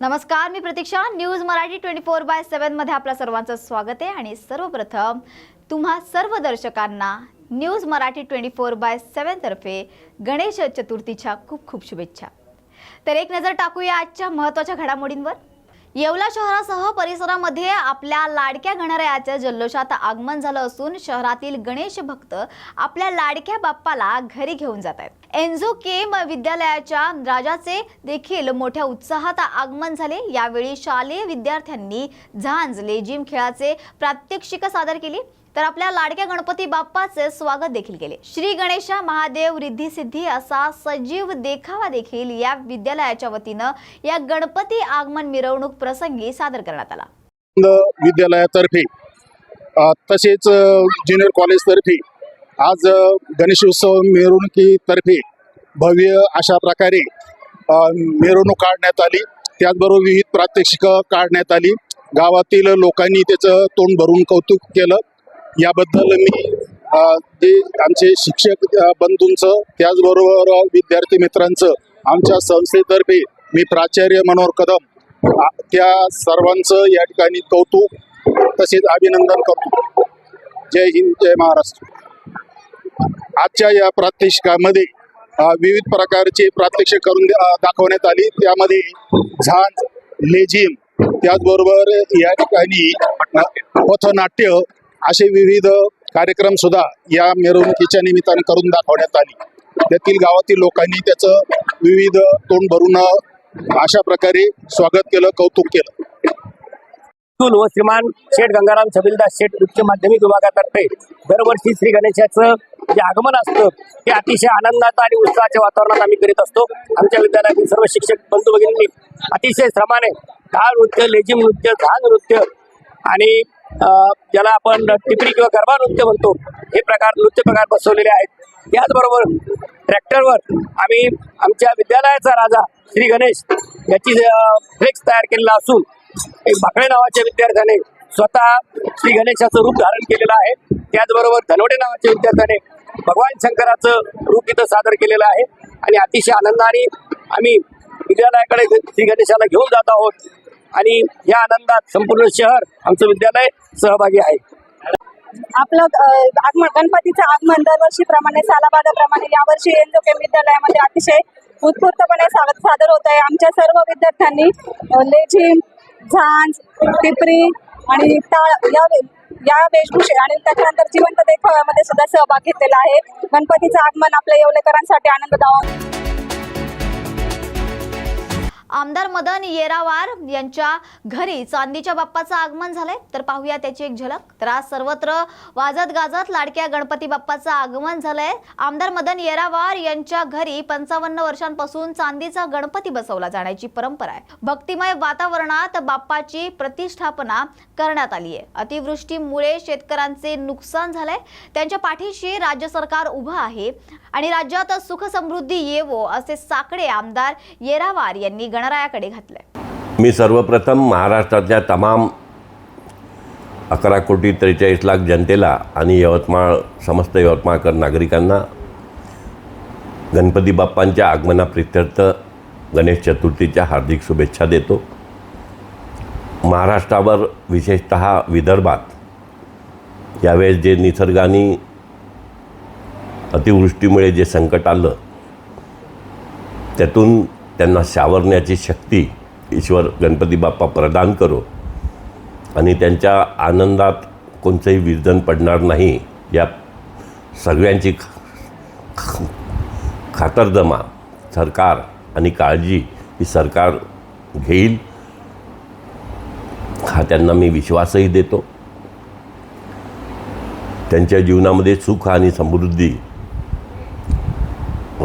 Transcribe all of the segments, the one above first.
नमस्कार, मी प्रतीक्षा. न्यूज मराठी 24/7 मध्ये आपल्या सर्वांचं स्वागत आहे आणि सर्वप्रथम तुम्हा सर्व दर्शकांना न्यूज मराठी 24/7 तर्फे गणेश चतुर्थीच्या खूप खूप शुभेच्छा. तर एक नजर टाकूया आजच्या महत्त्वाच्या घडामोडींवर. येवला शहरासह परिसरामध्ये आपल्या लाडक्या गणरायाचं जल्लोषात आगमन झालं असून शहरातील गणेश भक्त आपल्या लाडक्या बाप्पाला घरी घेऊन जात आहेत. एन्झो केम विद्यालयाच्या राजाचे देखील मोठ्या उत्साहात आगमन झाले. यावेळी शालेय विद्यार्थ्यांनी झांज लेझिम खेळाचे प्रात्यक्षिक सादर केली तर आपल्या लाडक्या गणपती बाप्पाचे स्वागत देखील केले. श्री गणेशा महादेव रिद्धी सिद्धी असा सजीव देखावा देखील या विद्यालयाच्या वतीनं या गणपती आगमन मिरवणूक प्रसंगी सादर करण्यात आला. विद्यालयातर्फे तसेच ज्युनियर कॉलेजतर्फे आज गणेशोत्सव मिरवणुकीतर्फे भव्य अशा प्रकारे मिरवणूक काढण्यात आली. त्याचबरोबर विविध प्रात्यक्षिक काढण्यात आली. गावातील लोकांनी त्याचं तोंड भरून कौतुक केलं. याबद्दल मी जे आमचे शिक्षक बंधूंचं त्याचबरोबर विद्यार्थी मित्रांचं आमच्या संस्थेतर्फे मी प्राचार्य मनोहर कदम त्या सर्वांचं या ठिकाणी कौतुक तसेच अभिनंदन करतो. जय हिंद, जय महाराष्ट्र. आजच्या या प्रात्यक्षिकामध्ये विविध प्रकारचे प्रात्यक्षिक करून दाखवण्यात आली. त्यामध्ये झांज, लेझिम, त्याचबरोबर या ठिकाणी पथनाट्य असे विविध कार्यक्रम सुद्धा या मिरवणुकीच्या निमित्ताने करून दाखवण्यात आली. त्यातील गावातील लोकांनी त्याचं विविध तोंड भरून अशा प्रकारे स्वागत केलं, कौतुक केलं. व श्रीमान शेठ गंगाराम छबिलदास शेठ उच्च माध्यमिक विभागातर्फे दरवर्षी श्री गणेशाचं जे आगमन असतं ते अतिशय आनंदात आणि उत्साहाच्या वातावरणात आम्ही करीत असतो. आमच्या विद्यालयातील सर्व शिक्षक बंधू भगिनींनी अतिशय श्रमाने टाळ नृत्य, लेझिम नृत्य, झांज नृत्य आणि ज्याला आपण टिपरी किंवा गरबा नृत्य म्हणतो हे नृत्य प्रकार बसवलेले आहेत. त्याचबरोबर ट्रॅक्टरवर आम्ही आमच्या विद्यालयाचा राजा श्री गणेश याची फ्लेक्स तयार केलेला असून एक बाकळे नावाच्या विद्यार्थ्याने स्वतः श्री गणेशाचं रूप धारण केलेलं आहे. त्याचबरोबर धनवडे नावाच्या विद्यार्थ्याने भगवान शंकराचं रूप इथं सादर केलेलं आहे आणि अतिशय आनंदाने आम्ही विद्यालयाकडे श्री गणेशाला घेऊन जात आहोत आणि या आनंदात संपूर्ण शहर आमचं विद्यालय सहभागी आहे. आपलं आगमन गणपतीचं आगमन दरवर्षीप्रमाणे सालाबादाप्रमाणे यावर्षी एन्झो केम विद्यालयामध्ये अतिशय उत्स्फूर्तपणे सादर होत आहे. आमच्या सर्व विद्यार्थ्यांनी लेझिम, झांज, टिपरी आणि टाळ या वेशभूषे आणि त्याच्यानंतर जिवंत देखाव्यामध्ये सुद्धा सहभाग घेतलेला आहे. गणपतीचं आगमन आपल्या येवलेकरांसाठी आनंददायक. आमदार मदन येरावार यांच्या घरी चांदीच्या बाप्पाचं आगमन झालंय तर पाहूया त्याची एक झलक. तर आज सर्वत्र वाजत गाजत लाडक्या गणपती बाप्पाचं आगमन झालंय. आमदार मदन येरावार यांच्या घरी 55 वर्षांपासून चांदीचा गणपती बसवला जाण्याची परंपरा आहे. भक्तिमय वातावरणात बाप्पाची प्रतिष्ठापना करण्यात आली आहे. अतिवृष्टीमुळे शेतकऱ्यांचे नुकसान झालंय. त्यांच्या पाठीशी राज्य सरकार उभं आहे आणि राज्यात सुख समृद्धी येवो असे साकडे आमदार येरावार यांनी गणरायाकडे घातले. मी सर्वप्रथम महाराष्ट्रातल्या तमाम 11,43,00,000 जनतेला आणि समस्त यवतमाळकर नागरिकांना गणपती बाप्पांच्या आगमनाप्रित्यर्थ गणेश चतुर्थीच्या हार्दिक शुभेच्छा देतो. महाराष्ट्रावर विशेषतः विदर्भात यावेळेस जे निसर्गाने अतिवृष्टीमुळे जे संकट आलं त्यातून त्यांना सावरण्याची शक्ती ईश्वर गणपती बाप्पा प्रदान करो आणि त्यांच्या आनंदात कोणतंही विर्धन पडणार नाही या सगळ्यांची खातरजमा सरकार आणि काळजी ही सरकार घेईल हा त्यांना मी विश्वासही देतो. त्यांच्या जीवनामध्ये सुख आणि समृद्धी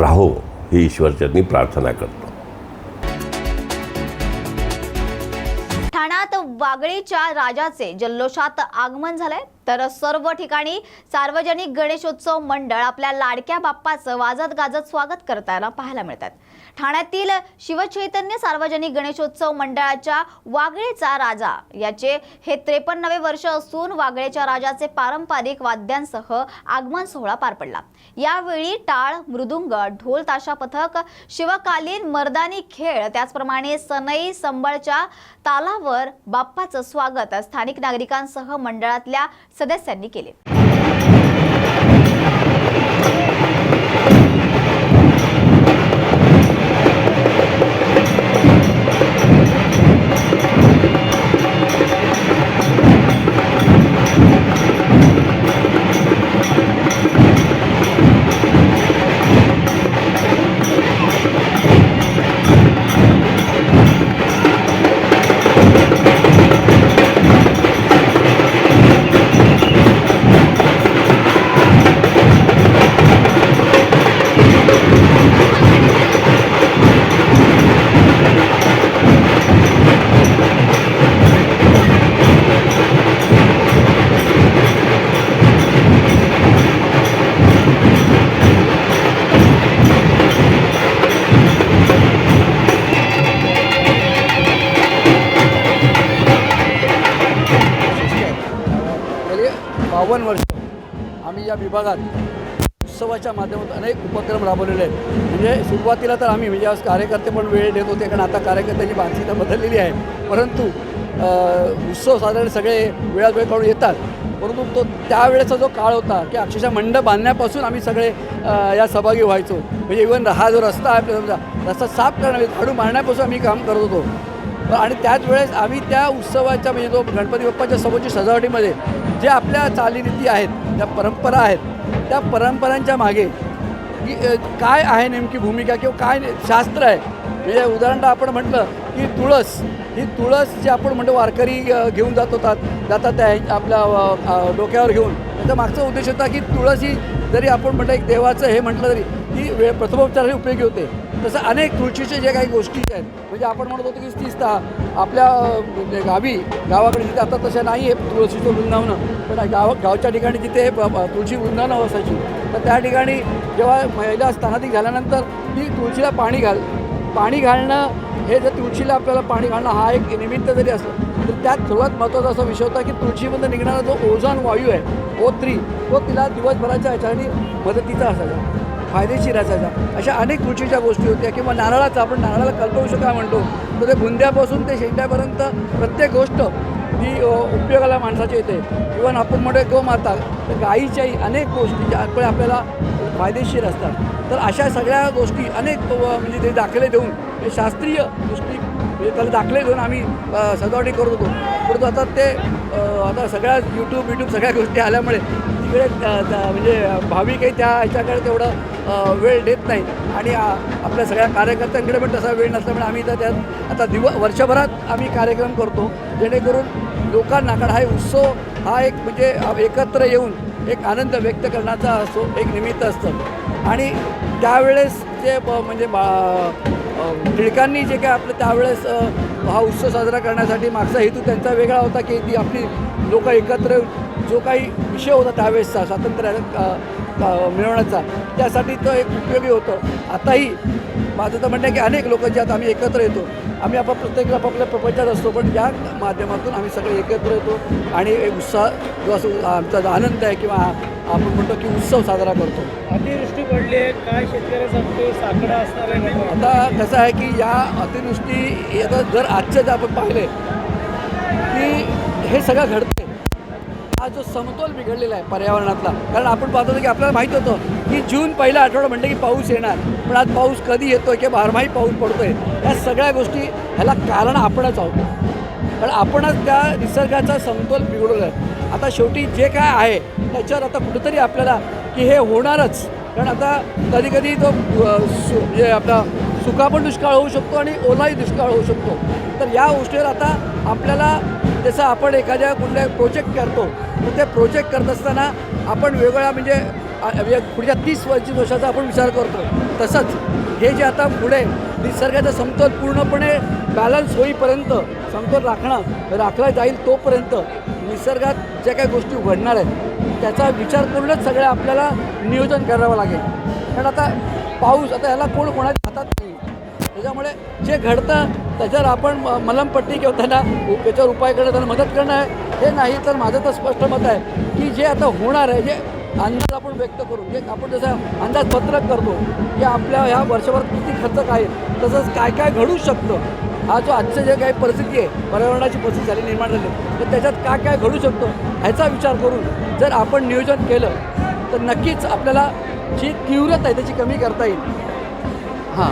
राहो ही ईश्वरचरणी प्रार्थना करतो. ठाण्यात वागळीच्या राजाचे जल्लोषात आगमन झालंय तर सर्व ठिकाणी सार्वजनिक गणेशोत्सव मंडळ आपल्या लाडक्या बाप्पाचं वाजत गाजत स्वागत करताना पाहायला मिळतात. ठाण्यातील शिवचैतन्य सार्वजनिक गणेशोत्सव मंडळाच्या वागळेचा राजा याचे हे 53वे वर्ष असून वागळेच्या राजाचे पारंपरिक वाद्यांसह आगमन सोहळा पार पडला। यावेळी टाळ, मृदुंग, ढोल ताशा पथक, शिवकालीन मर्दानी खेळ, त्याचप्रमाणे सनई संबळच्या तालावर बाप्पाचं स्वागत स्थानिक नागरिकांसह मंडळातल्या सदस्यांनी केले। गेली 52 वर्ष आम्ही या विभागात उत्सवाच्या माध्यमातून अनेक उपक्रम राबवलेले आहेत। म्हणजे सुरुवातीला तर आम्ही म्हणजे आज कार्यकर्ते पण वेळ देत होते, कारण आता कार्यकर्त्यांची मानसिकता बदललेली आहे। परंतु उत्सव साधारण सगळे वेळात वेळ काढून येतात, परंतु तो त्यावेळेचा जो काळ होता की अक्षरशः मंडप बांधण्यापासून आम्ही सगळे या सहभागी व्हायचो। म्हणजे इव्हन हा जो रस्ता आहे आपला, समजा रस्ता साफ करण्यामध्ये झाडू मारण्यापासून आम्ही काम करत होतो। आणि त्याच वेळेस आम्ही त्या उत्सवाच्या म्हणजे जो गणपती बाप्पाच्या समोरची सजावटीमध्ये जे आपल्या चालीरीती आहेत, त्या परंपरा आहेत, त्या परंपरांच्या मागे काय आहे नेमकी भूमिका किंवा काय शास्त्र आहे। म्हणजे उदाहरणतः आपण म्हटलं की तुळस, ही तुळस जी आपण म्हणतो वारकरी घेऊन जातात त्या आपल्या डोक्यावर घेऊन, त्याचा मागचा उद्देश होता की तुळस ही जरी आपण म्हटलं एक देवाचं हे म्हटलं तरी ती प्रथमोपचारासाठी उपयोगी होते। तसं अनेक तुळशीचे जे काही गोष्टी आहेत, म्हणजे आपण म्हणत होतो की तीच आपल्या गावाकडे जिथे आता तशा नाही आहे तुळशीचं वृंदावनं, पण गावच्या ठिकाणी जिथे तुळशी वृंदावनं असायची, तर त्या ठिकाणी जेव्हा महिला स्थानाधिक झाल्यानंतर ती तुळशीला पाणी घालणं, हे जर तुळशीला आपल्याला पाणी घालणं हा एक निमित्त जरी असलं तर त्यात सर्वात महत्त्वाचा असा विषय होता की तुळशीमधून निघणारा जो ओझोन वायू आहे O3, तो तिला दिवसभराच्या ह्याच्याने मदतीचा असायचा, फायदेशीर असायचा। अशा अनेक तुळशीच्या गोष्टी होत्या। किंवा नारळाचं, आपण नारळाला कल्पवृक्ष काय म्हणतो, तर ते बुंद्यापासून ते शेंड्यापर्यंत प्रत्येक गोष्ट ती उपयोगाला माणसाची येते। इव्हन आपण म्हणतो गोमाता, तर गाईच्याही अनेक गोष्टी ज्या आपल्याला फायदेशीर असतात। तर अशा सगळ्या गोष्टी अनेक म्हणजे ते दाखले देऊन, शास्त्रीय दृष्टी म्हणजे त्याला दाखले देऊन आम्ही सजावटी करत होतो। परंतु आता ते आता सगळ्या यूट्यूब सगळ्या गोष्टी आल्यामुळे तिकडे म्हणजे भाविकही त्या ह्याच्याकडे तेवढं वेळ देत नाही, आणि आपल्या सगळ्या कार्यकर्त्यांकडे पण तसा वेळ नसल्यामुळे आम्ही तर त्यात आता वर्षभरात आम्ही कार्यक्रम करतो, जेणेकरून लोकांना, कारण हा उत्सव हा एक म्हणजे एकत्र येऊन एक आनंद व्यक्त करण्याचा असतो, एक निमित्त असतं। आणि त्यावेळेस जे म्हणजे टिळकांनी जे काय आपलं त्यावेळेस हा उत्सव साजरा करण्यासाठी मागचा हेतू त्यांचा वेगळा होता की ती आपली लोक एकत्र जो काही विषय होता त्यावेळेसचा स्वातंत्र्य मिळवण्याचा, त्यासाठी तो एक उपयोगी होतं। आताही माझं तर म्हणणं आहे की अनेक लोक जे आता आम्ही एकत्र येतो, आम्ही प्रत्येक आपापल्या प्रपंचात असतो, पण या माध्यमातून आम्ही सगळे एकत्र येतो आणि एक उत्साह जो असं आमचा जो आनंद आहे किंवा आपण म्हणतो की उत्सव साजरा करतो। अतिवृष्टी पडली आहे, काय शेतकऱ्याचा साकडा असणार आहे? आता कसं आहे की या अतिवृष्टी आता जर आजचं आपण पाहिले की हे सगळं घडतं, हा जो समतोल बिघडलेला आहे पर्यावरणातला, कारण आपण पाहतो की आपल्याला माहीत होतं की जून पहिला आठवडा म्हणलं की पाऊस येणार, पण आज पाऊस कधी येतोय किंवा बारमाही पाऊस पडतोय, या सगळ्या गोष्टी ह्याला कारण आपणच आहोत, कारण आपणच त्या निसर्गाचा समतोल बिघडवला आहे। आता शेवटी जे काय आहे त्याच्यावर आता कुठंतरी आपल्याला की हे होणारच, कारण आता कधी कधी तो म्हणजे आपला सुका पण दुष्काळ होऊ शकतो आणि ओलाही दुष्काळ होऊ शकतो। तर या गोष्टीवर आता आपल्याला जसं आपण एखाद्या कुठल्या प्रोजेक्ट करतो, तर ते प्रोजेक्ट करत असताना आपण वेगवेगळ्या म्हणजे पुढच्या 30 वर्षाचा आपण विचार करतो, तसंच हे जे आता पुढे निसर्गाचा समतोल पूर्णपणे बॅलन्स होईपर्यंत, समतोल राखला जाईल तोपर्यंत निसर्गात ज्या काही गोष्टी घडणार आहेत त्याचा विचार करूनच सगळं आपल्याला नियोजन करावं लागेल। कारण आता पाऊस, आता ह्याला कोणाच्या हातात नाही, त्याच्यामुळे जे घडतं त्याच्यावर आपण मलमपट्टी किंवा त्यांना त्याच्यावर उपाय करणं, त्यांना मदत करणं आहे हे नाही. तर माझं तर स्पष्ट मत आहे की जे आता होणार आहे, जे अंदाज आपण व्यक्त करू, जे आपण जसं अंदाजपत्रक करतो की आपल्या ह्या वर्षभर किती खर्च काय, तसंच काय काय घडू शकतं, हा जो आजचं जे काही परिस्थिती आहे, पर्यावरणाची परिस्थिती झाली निर्माण झाली, तर त्याच्यात काय काय घडू शकतो ह्याचा विचार करून जर आपण नियोजन केलं तर नक्कीच आपल्याला जी तीव्रता आहे त्याची कमी करता येईल. हां.